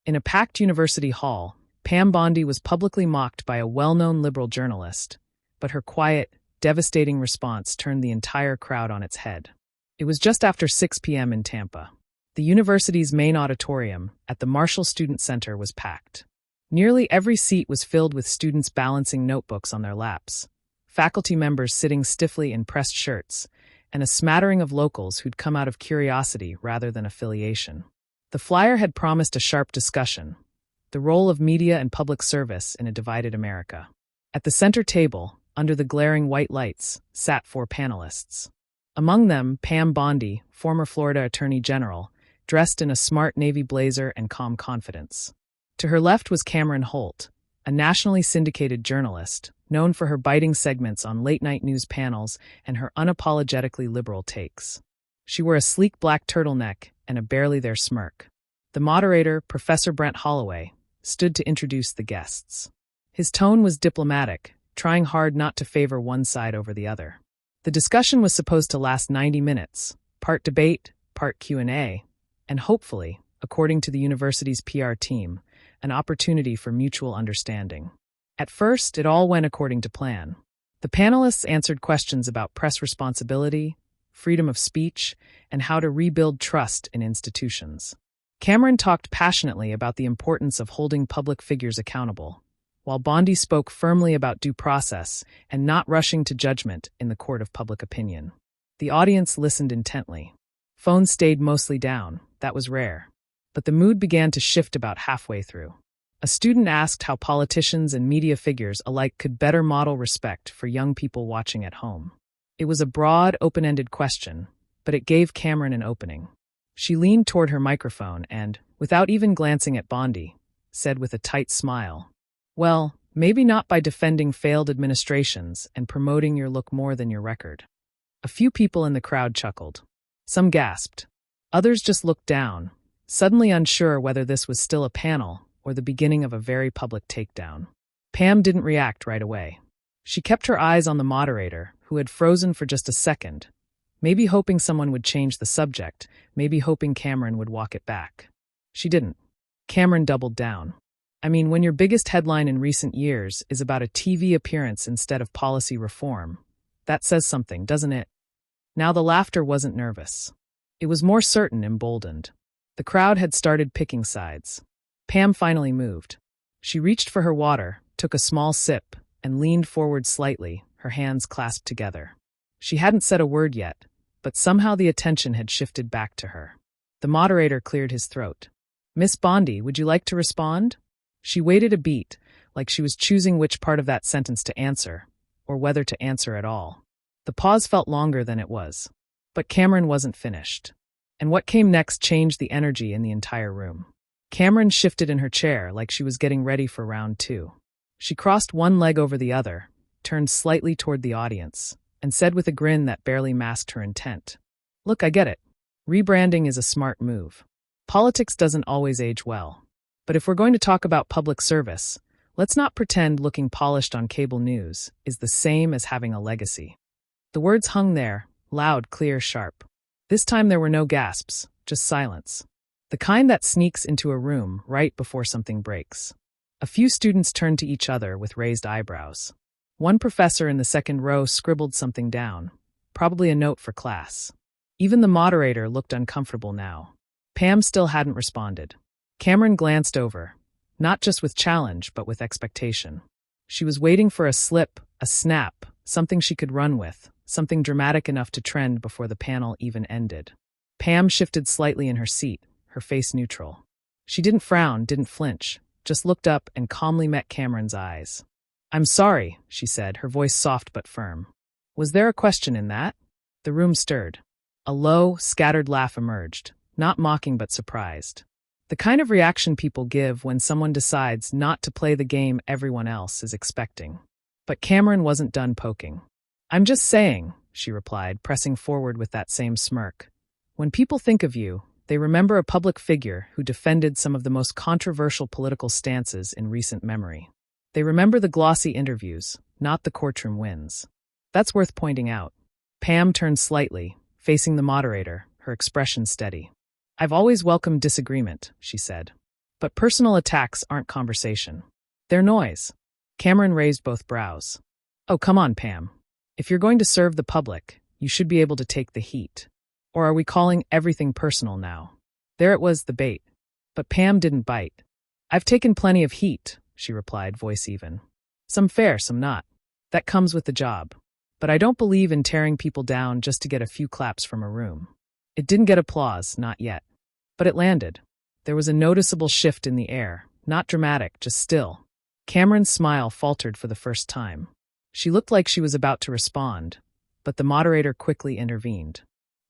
In a packed university hall, Pam Bondi was publicly mocked by a well-known liberal journalist, but her quiet, devastating response turned the entire crowd on its head. It was just after 6 p.m. in Tampa. The university's main auditorium at the Marshall Student Center was packed. Nearly every seat was filled with students balancing notebooks on their laps, faculty members sitting stiffly in pressed shirts, and a smattering of locals who'd come out of curiosity rather than affiliation. The flyer had promised a sharp discussion, the role of media and public service in a divided America. At the center table, under the glaring white lights, sat 4 panelists. Among them, Pam Bondi, former Florida Attorney General, dressed in a smart navy blazer and calm confidence. To her left was Cameron Holt, a nationally syndicated journalist, known for her biting segments on late-night news panels and her unapologetically liberal takes. She wore a sleek black turtleneck and a barely-there smirk. The moderator, Professor Brent Holloway, stood to introduce the guests. His tone was diplomatic, trying hard not to favor one side over the other. The discussion was supposed to last 90 minutes, part debate, part Q&A, and hopefully, according to the university's PR team, an opportunity for mutual understanding. At first, it all went according to plan. The panelists answered questions about press responsibility, freedom of speech, and how to rebuild trust in institutions. Cameron talked passionately about the importance of holding public figures accountable, while Bondi spoke firmly about due process and not rushing to judgment in the court of public opinion. The audience listened intently. Phones stayed mostly down, that was rare. But the mood began to shift about halfway through. A student asked how politicians and media figures alike could better model respect for young people watching at home. It was a broad, open-ended question, but it gave Cameron an opening. She leaned toward her microphone and, without even glancing at Bondi, said with a tight smile, "Well, maybe not by defending failed administrations and promoting your look more than your record." A few people in the crowd chuckled. Some gasped. Others just looked down, suddenly unsure whether this was still a panel or the beginning of a very public takedown. Pam didn't react right away. She kept her eyes on the moderator, who had frozen for just a second, maybe hoping someone would change the subject, maybe hoping Cameron would walk it back. She didn't. Cameron doubled down. I mean, when your biggest headline in recent years is about a TV appearance instead of policy reform, that says something, doesn't it? Now the laughter wasn't nervous. It was more certain, emboldened. The crowd had started picking sides. Pam finally moved. She reached for her water, took a small sip, and leaned forward slightly, her hands clasped together. She hadn't said a word yet, but somehow the attention had shifted back to her. The moderator cleared his throat. "Miss Bondi, would you like to respond?" She waited a beat, like she was choosing which part of that sentence to answer, or whether to answer at all. The pause felt longer than it was. But Cameron wasn't finished. And what came next changed the energy in the entire room. Cameron shifted in her chair like she was getting ready for round 2. She crossed one leg over the other, turned slightly toward the audience, and said with a grin that barely masked her intent, "Look, I get it. Rebranding is a smart move. Politics doesn't always age well. But if we're going to talk about public service, let's not pretend looking polished on cable news is the same as having a legacy." The words hung there, loud, clear, sharp. This time there were no gasps, just silence. The kind that sneaks into a room right before something breaks. A few students turned to each other with raised eyebrows. One professor in the second row scribbled something down, probably a note for class. Even the moderator looked uncomfortable now. Pam still hadn't responded. Cameron glanced over, not just with challenge, but with expectation. She was waiting for a slip, a snap, something she could run with, something dramatic enough to trend before the panel even ended. Pam shifted slightly in her seat, her face neutral. She didn't frown, didn't flinch, just looked up and calmly met Cameron's eyes. "I'm sorry," she said, her voice soft but firm. "Was there a question in that?" The room stirred. A low, scattered laugh emerged, not mocking but surprised. The kind of reaction people give when someone decides not to play the game everyone else is expecting. But Cameron wasn't done poking. "I'm just saying," she replied, pressing forward with that same smirk. "When people think of you, they remember a public figure who defended some of the most controversial political stances in recent memory. They remember the glossy interviews, not the courtroom wins. That's worth pointing out." Pam turned slightly, facing the moderator, her expression steady. "I've always welcomed disagreement," she said. But personal attacks aren't conversation. They're noise. Cameron raised both brows. Oh, come on, Pam. If you're going to serve the public, you should be able to take the heat. Or are we calling everything personal now? There it was, the bait. But Pam didn't bite. I've taken plenty of heat, she replied, voice even. Some fair, some not. That comes with the job. But I don't believe in tearing people down just to get a few claps from a room. It didn't get applause, not yet. But it landed. There was a noticeable shift in the air, not dramatic, just still. Cameron's smile faltered for the first time. She looked like she was about to respond, but the moderator quickly intervened.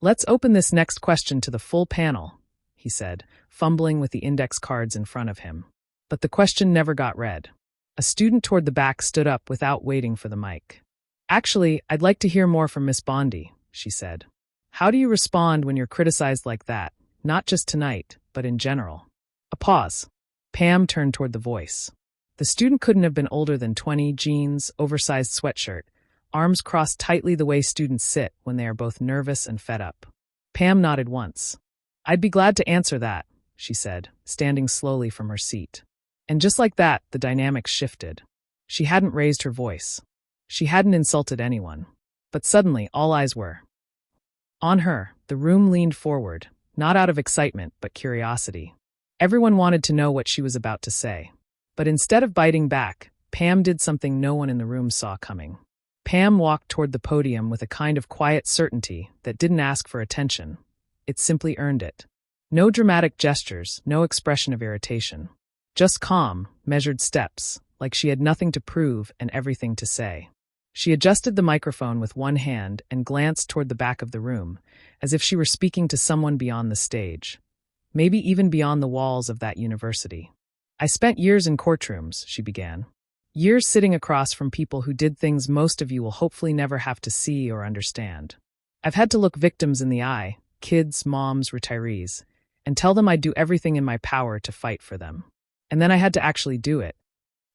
Let's open this next question to the full panel, he said, fumbling with the index cards in front of him. But the question never got read. A student toward the back stood up without waiting for the mic. Actually, I'd like to hear more from Miss Bondi, she said. How do you respond when you're criticized like that, not just tonight, but in general? A pause. Pam turned toward the voice. The student couldn't have been older than 20, jeans, oversized sweatshirt, arms crossed tightly the way students sit when they are both nervous and fed up. Pam nodded once. I'd be glad to answer that, she said, standing slowly from her seat. And just like that, the dynamics shifted. She hadn't raised her voice. She hadn't insulted anyone. But suddenly, all eyes were on her. The room leaned forward, not out of excitement, but curiosity. Everyone wanted to know what she was about to say. But instead of biting back, Pam did something no one in the room saw coming. Pam walked toward the podium with a kind of quiet certainty that didn't ask for attention. It simply earned it. No dramatic gestures, no expression of irritation. Just calm, measured steps, like she had nothing to prove and everything to say. She adjusted the microphone with one hand and glanced toward the back of the room, as if she were speaking to someone beyond the stage. Maybe even beyond the walls of that university. I spent years in courtrooms, she began. Years sitting across from people who did things most of you will hopefully never have to see or understand. I've had to look victims in the eye, kids, moms, retirees, and tell them I'd do everything in my power to fight for them. And then I had to actually do it.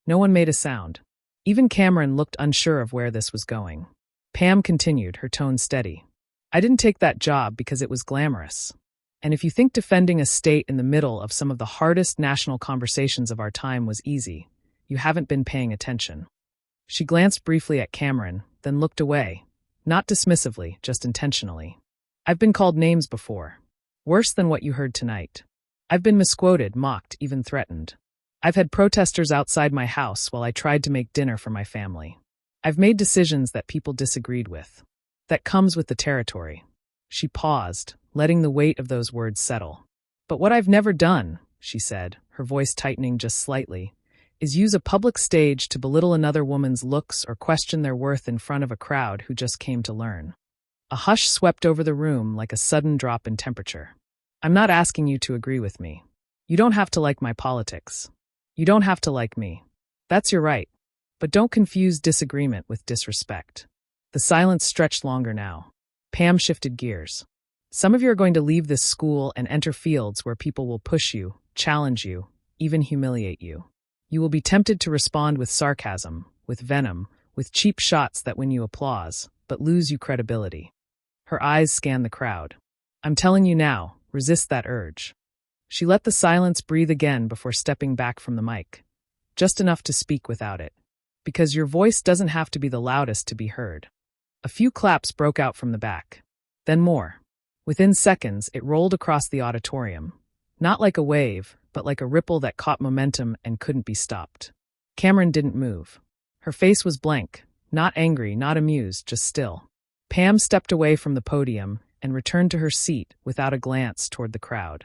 No one made a sound. Even Cameron looked unsure of where this was going. Pam continued, her tone steady. I didn't take that job because it was glamorous. And if you think defending a state in the middle of some of the hardest national conversations of our time was easy, you haven't been paying attention. She glanced briefly at Cameron, then looked away, not dismissively, just intentionally. I've been called names before. Worse than what you heard tonight. I've been misquoted, mocked, even threatened. I've had protesters outside my house while I tried to make dinner for my family. I've made decisions that people disagreed with. That comes with the territory. She paused, letting the weight of those words settle. But what I've never done, she said, her voice tightening just slightly, is use a public stage to belittle another woman's looks or question their worth in front of a crowd who just came to learn. A hush swept over the room like a sudden drop in temperature. I'm not asking you to agree with me. You don't have to like my politics. You don't have to like me. That's your right. But don't confuse disagreement with disrespect. The silence stretched longer now. Pam shifted gears. Some of you are going to leave this school and enter fields where people will push you, challenge you, even humiliate you. You will be tempted to respond with sarcasm, with venom, with cheap shots that win you applause, but lose you credibility. Her eyes scanned the crowd. I'm telling you now, resist that urge. She let the silence breathe again before stepping back from the mic. Just enough to speak without it. Because your voice doesn't have to be the loudest to be heard. A few claps broke out from the back. Then more. Within seconds, it rolled across the auditorium. Not like a wave, but like a ripple that caught momentum and couldn't be stopped. Cameron didn't move. Her face was blank, not angry, not amused, just still. Pam stepped away from the podium and returned to her seat without a glance toward the crowd.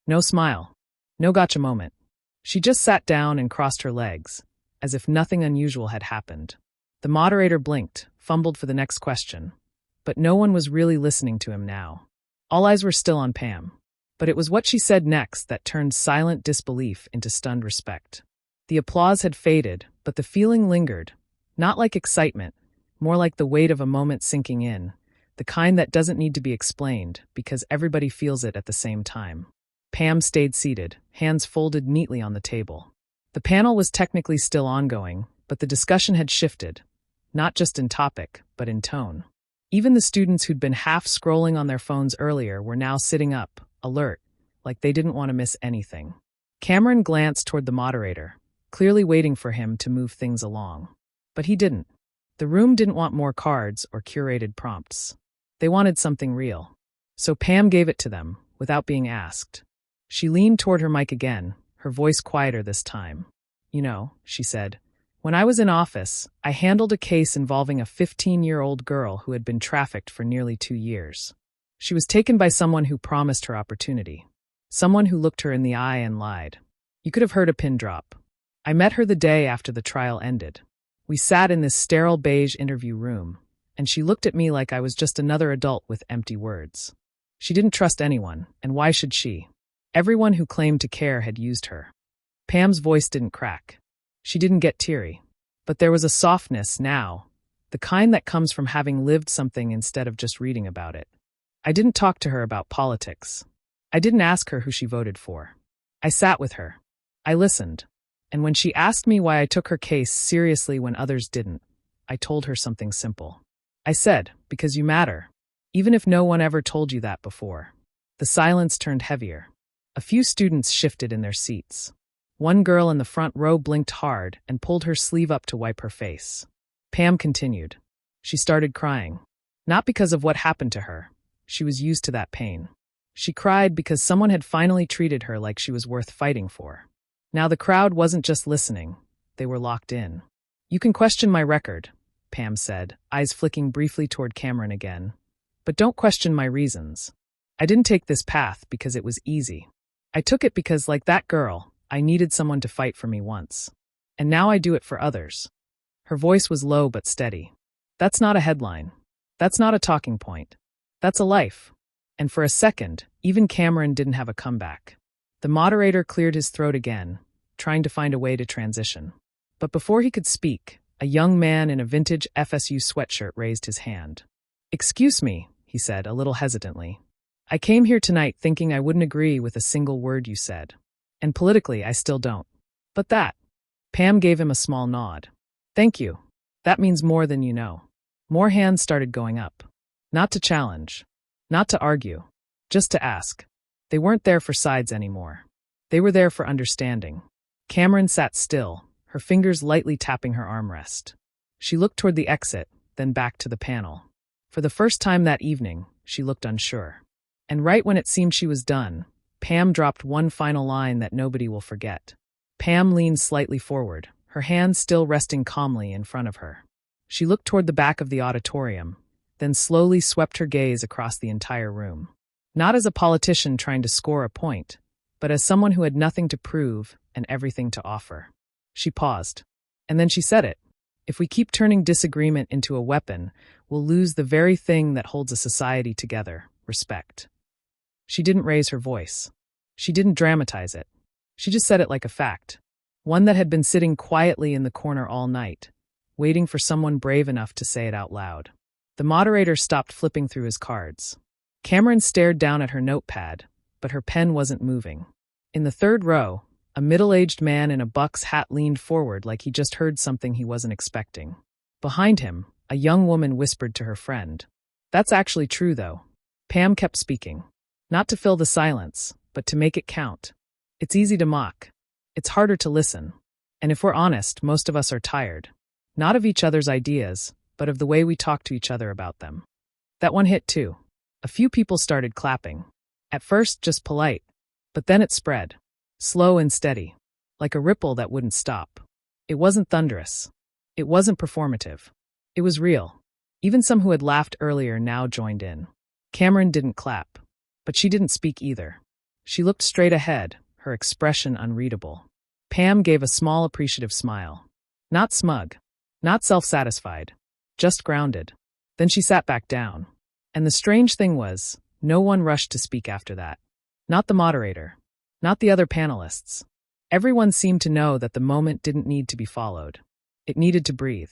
No smile. No gotcha moment. She just sat down and crossed her legs, as if nothing unusual had happened. The moderator blinked, fumbled for the next question. But no one was really listening to him now. All eyes were still on Pam. But it was what she said next that turned silent disbelief into stunned respect. The applause had faded, but the feeling lingered. Not like excitement, more like the weight of a moment sinking in, the kind that doesn't need to be explained because everybody feels it at the same time. Pam stayed seated, hands folded neatly on the table. The panel was technically still ongoing, but the discussion had shifted, not just in topic, but in tone. Even the students who'd been half scrolling on their phones earlier were now sitting up, alert, like they didn't want to miss anything. Cameron glanced toward the moderator, clearly waiting for him to move things along. But he didn't. The room didn't want more cards or curated prompts. They wanted something real. So Pam gave it to them, without being asked. She leaned toward her mic again, her voice quieter this time. You know, she said, when I was in office, I handled a case involving a 15-year-old girl who had been trafficked for nearly 2 years. She was taken by someone who promised her opportunity. Someone who looked her in the eye and lied. You could have heard a pin drop. I met her the day after the trial ended. We sat in this sterile beige interview room, and she looked at me like I was just another adult with empty words. She didn't trust anyone, and why should she? Everyone who claimed to care had used her. Pam's voice didn't crack. She didn't get teary. But there was a softness now, the kind that comes from having lived something instead of just reading about it. I didn't talk to her about politics. I didn't ask her who she voted for. I sat with her. I listened. And when she asked me why I took her case seriously when others didn't, I told her something simple. I said, because you matter. Even if no one ever told you that before. The silence turned heavier. A few students shifted in their seats. One girl in the front row blinked hard and pulled her sleeve up to wipe her face. Pam continued. She started crying. Not because of what happened to her. She was used to that pain. She cried because someone had finally treated her like she was worth fighting for. Now the crowd wasn't just listening. They were locked in. You can question my record, Pam said, eyes flicking briefly toward Cameron again. But don't question my reasons. I didn't take this path because it was easy. I took it because, like that girl, I needed someone to fight for me once. And now I do it for others. Her voice was low but steady. That's not a headline. That's not a talking point. That's a life. And for a second, even Cameron didn't have a comeback. The moderator cleared his throat again, trying to find a way to transition. But before he could speak, a young man in a vintage FSU sweatshirt raised his hand. Excuse me, he said, a little hesitantly. I came here tonight thinking I wouldn't agree with a single word you said. And politically, I still don't. But that. Pam gave him a small nod. Thank you. That means more than you know. More hands started going up. Not to challenge. Not to argue. Just to ask. They weren't there for sides anymore. They were there for understanding. Cameron sat still, her fingers lightly tapping her armrest. She looked toward the exit, then back to the panel. For the first time that evening, she looked unsure. And right when it seemed she was done, Pam dropped one final line that nobody will forget. Pam leaned slightly forward, her hands still resting calmly in front of her. She looked toward the back of the auditorium, then slowly swept her gaze across the entire room. Not as a politician trying to score a point, but as someone who had nothing to prove and everything to offer. She paused. And then she said it. If we keep turning disagreement into a weapon, we'll lose the very thing that holds a society together, respect. She didn't raise her voice. She didn't dramatize it. She just said it like a fact. One that had been sitting quietly in the corner all night, waiting for someone brave enough to say it out loud. The moderator stopped flipping through his cards. Cameron stared down at her notepad, but her pen wasn't moving. In the third row, a middle-aged man in a Bucks hat leaned forward like he just heard something he wasn't expecting. Behind him, a young woman whispered to her friend. That's actually true, though. Pam kept speaking. Not to fill the silence, but to make it count. It's easy to mock. It's harder to listen. And if we're honest, most of us are tired. Not of each other's ideas, but of the way we talk to each other about them. That one hit too. A few people started clapping. At first, just polite. But then it spread. Slow and steady. Like a ripple that wouldn't stop. It wasn't thunderous. It wasn't performative. It was real. Even some who had laughed earlier now joined in. Cameron didn't clap. But she didn't speak either. She looked straight ahead, her expression unreadable. Pam gave a small appreciative smile. Not smug. Not self-satisfied. Just grounded. Then she sat back down. And the strange thing was, no one rushed to speak after that. Not the moderator. Not the other panelists. Everyone seemed to know that the moment didn't need to be followed. It needed to breathe.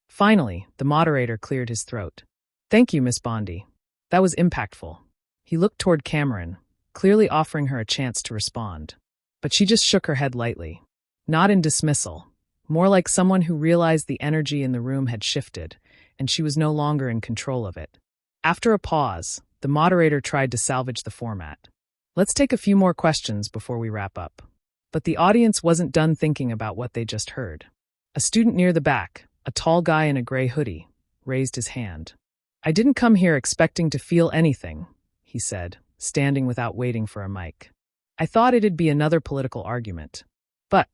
Finally, the moderator cleared his throat. Thank you, Miss Bondi. That was impactful. He looked toward Cameron, clearly offering her a chance to respond. But she just shook her head lightly. Not in dismissal. More like someone who realized the energy in the room had shifted, and she was no longer in control of it. After a pause, the moderator tried to salvage the format. Let's take a few more questions before we wrap up. But the audience wasn't done thinking about what they just heard. A student near the back, a tall guy in a gray hoodie, raised his hand. "I didn't come here expecting to feel anything," he said, standing without waiting for a mic. "I thought it'd be another political argument. But,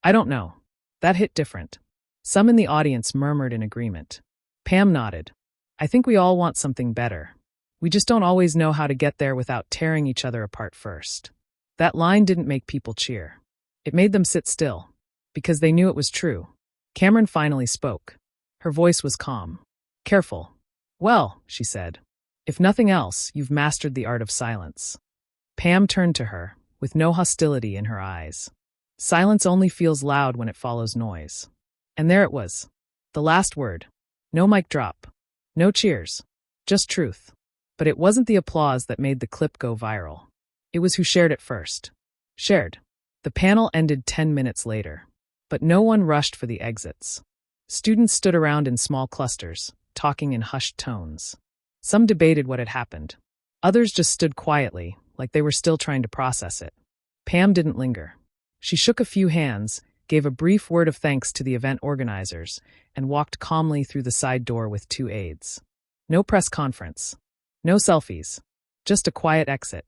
I don't know. That hit different." Some in the audience murmured in agreement. Pam nodded. "I think we all want something better. We just don't always know how to get there without tearing each other apart first." That line didn't make people cheer. It made them sit still, because they knew it was true. Cameron finally spoke. Her voice was calm. "Careful." "Well," she said, "if nothing else, you've mastered the art of silence." Pam turned to her, with no hostility in her eyes. Silence only feels loud when it follows noise. And there it was. The last word. No mic drop. No cheers. Just truth. But it wasn't the applause that made the clip go viral. It was who shared it first. Shared. The panel ended 10 minutes later. But no one rushed for the exits. Students stood around in small clusters, talking in hushed tones. Some debated what had happened. Others just stood quietly, like they were still trying to process it. Pam didn't linger. She shook a few hands, gave a brief word of thanks to the event organizers, and walked calmly through the side door with 2 aides. No press conference. No selfies. Just a quiet exit.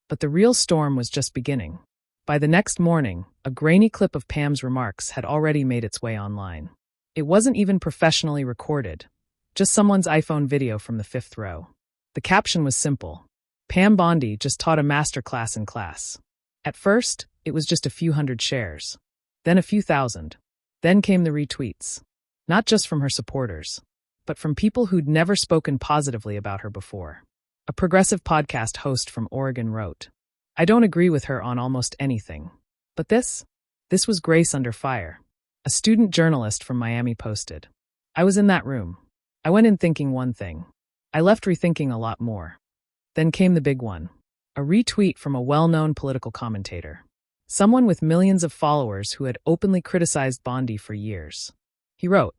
But the real storm was just beginning. By the next morning, a grainy clip of Pam's remarks had already made its way online. It wasn't even professionally recorded. Just someone's iPhone video from the 5th row. The caption was simple. "Pam Bondi just taught a master class in class." At first, it was just a few hundred shares. Then a few thousand. Then came the retweets. Not just from her supporters, but from people who'd never spoken positively about her before. A progressive podcast host from Oregon wrote, "I don't agree with her on almost anything. But this was grace under fire." A student journalist from Miami posted, "I was in that room. I went in thinking one thing. I left rethinking a lot more." Then came the big one. A retweet from a well-known political commentator. Someone with millions of followers who had openly criticized Bondi for years. He wrote,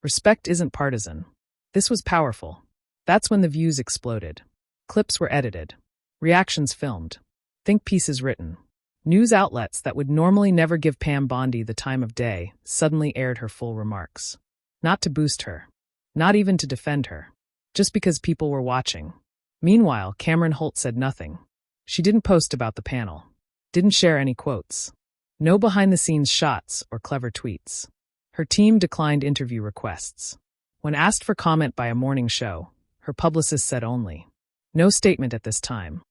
"Respect isn't partisan." This was powerful. That's when the views exploded. Clips were edited. Reactions filmed. Think pieces written. News outlets that would normally never give Pam Bondi the time of day suddenly aired her full remarks. Not to boost her. Not even to defend her. Just because people were watching. Meanwhile, Cameron Holt said nothing. She didn't post about the panel. Didn't share any quotes. No behind-the-scenes shots or clever tweets. Her team declined interview requests. When asked for comment by a morning show, her publicist said only, "No statement at this time."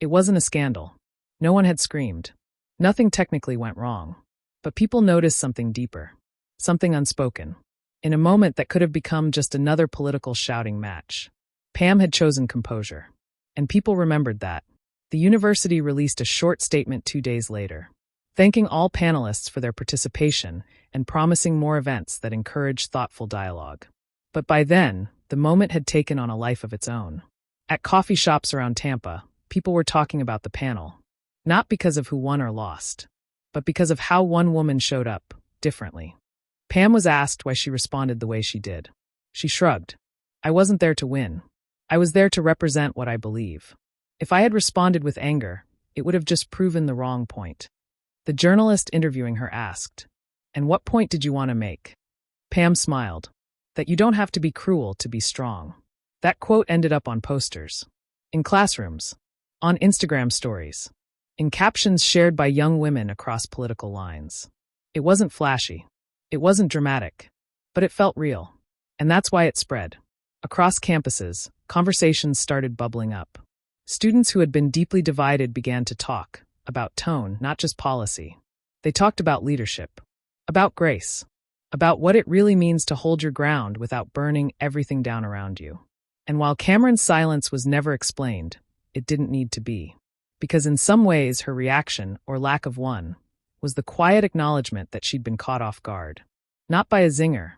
It wasn't a scandal. No one had screamed. Nothing technically went wrong. But people noticed something deeper. Something unspoken. In a moment that could have become just another political shouting match. Pam had chosen composure. And people remembered that. The university released a short statement 2 days later, thanking all panelists for their participation and promising more events that encouraged thoughtful dialogue. But by then, the moment had taken on a life of its own. At coffee shops around Tampa, people were talking about the panel. Not because of who won or lost, but because of how one woman showed up, differently. Pam was asked why she responded the way she did. She shrugged. "I wasn't there to win. I was there to represent what I believe. If I had responded with anger, it would have just proven the wrong point." The journalist interviewing her asked, "And what point did you want to make?" Pam smiled. "That you don't have to be cruel to be strong." That quote ended up on posters. In classrooms. On Instagram stories. In captions shared by young women across political lines. It wasn't flashy. It wasn't dramatic. But it felt real. And that's why it spread. Across campuses, conversations started bubbling up. Students who had been deeply divided began to talk, about tone, not just policy. They talked about leadership. About grace. About what it really means to hold your ground without burning everything down around you. And while Cameron's silence was never explained, it didn't need to be. Because in some ways her reaction, or lack of one, was the quiet acknowledgement that she'd been caught off guard. Not by a zinger.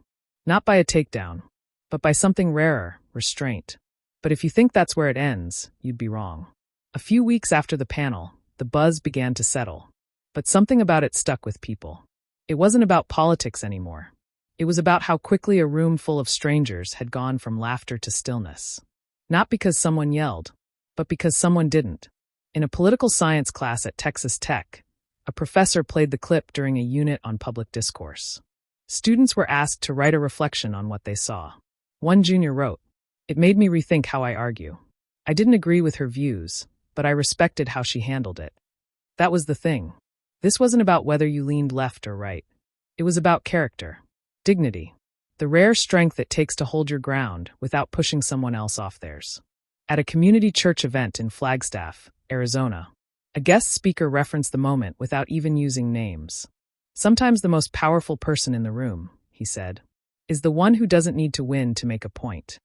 Not by a takedown. But by something rarer, restraint. But if you think that's where it ends, you'd be wrong. A few weeks after the panel, the buzz began to settle. But something about it stuck with people. It wasn't about politics anymore. It was about how quickly a room full of strangers had gone from laughter to stillness. Not because someone yelled, but because someone didn't. In a political science class at Texas Tech, A professor played the clip during a unit on public discourse. Students were asked to write a reflection on what they saw. One junior wrote, "It made me rethink how I argue. I didn't agree with her views, but I respected how she handled it." That was the thing. This wasn't about whether you leaned left or right. It was about character, dignity, the rare strength it takes to hold your ground without pushing someone else off theirs. At a community church event in Flagstaff, Arizona, a guest speaker referenced the moment without even using names. "Sometimes the most powerful person in the room," he said, "is the one who doesn't need to win to make a point."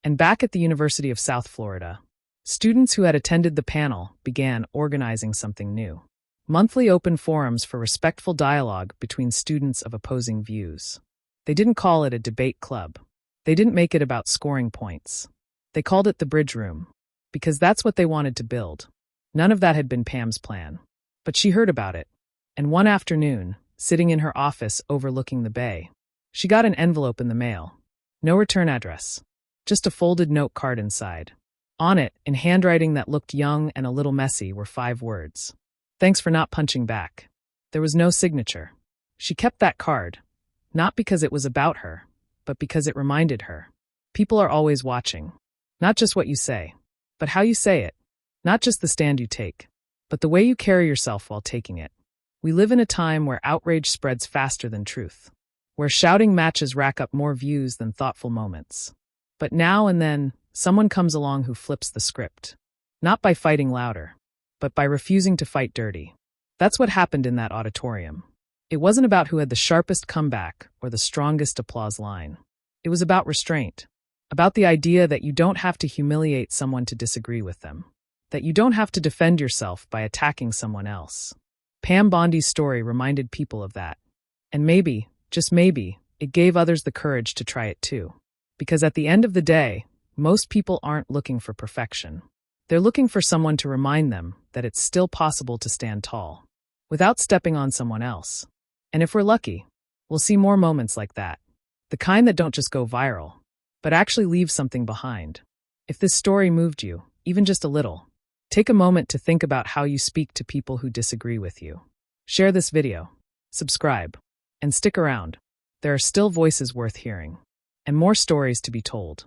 And back at the University of South Florida, students who had attended the panel began organizing something new. Monthly open forums for respectful dialogue between students of opposing views. They didn't call it a debate club. They didn't make it about scoring points. They called it the Bridge Room, because that's what they wanted to build. None of that had been Pam's plan. But she heard about it, and one afternoon, sitting in her office overlooking the bay, she got an envelope in the mail. No return address. Just a folded note card inside. On it, in handwriting that looked young and a little messy, were 5 words. "Thanks for not punching back." There was no signature. She kept that card, not because it was about her, but because it reminded her. People are always watching. Not just what you say, but how you say it. Not just the stand you take, but the way you carry yourself while taking it. We live in a time where outrage spreads faster than truth, where shouting matches rack up more views than thoughtful moments. But now and then, someone comes along who flips the script. Not by fighting louder, but by refusing to fight dirty. That's what happened in that auditorium. It wasn't about who had the sharpest comeback or the strongest applause line. It was about restraint, about the idea that you don't have to humiliate someone to disagree with them, that you don't have to defend yourself by attacking someone else. Pam Bondi's story reminded people of that. And maybe, just maybe, it gave others the courage to try it too. Because at the end of the day, most people aren't looking for perfection. They're looking for someone to remind them that it's still possible to stand tall, without stepping on someone else. And if we're lucky, we'll see more moments like that. The kind that don't just go viral, but actually leave something behind. If this story moved you, even just a little, take a moment to think about how you speak to people who disagree with you. Share this video, subscribe, and stick around. There are still voices worth hearing, and more stories to be told.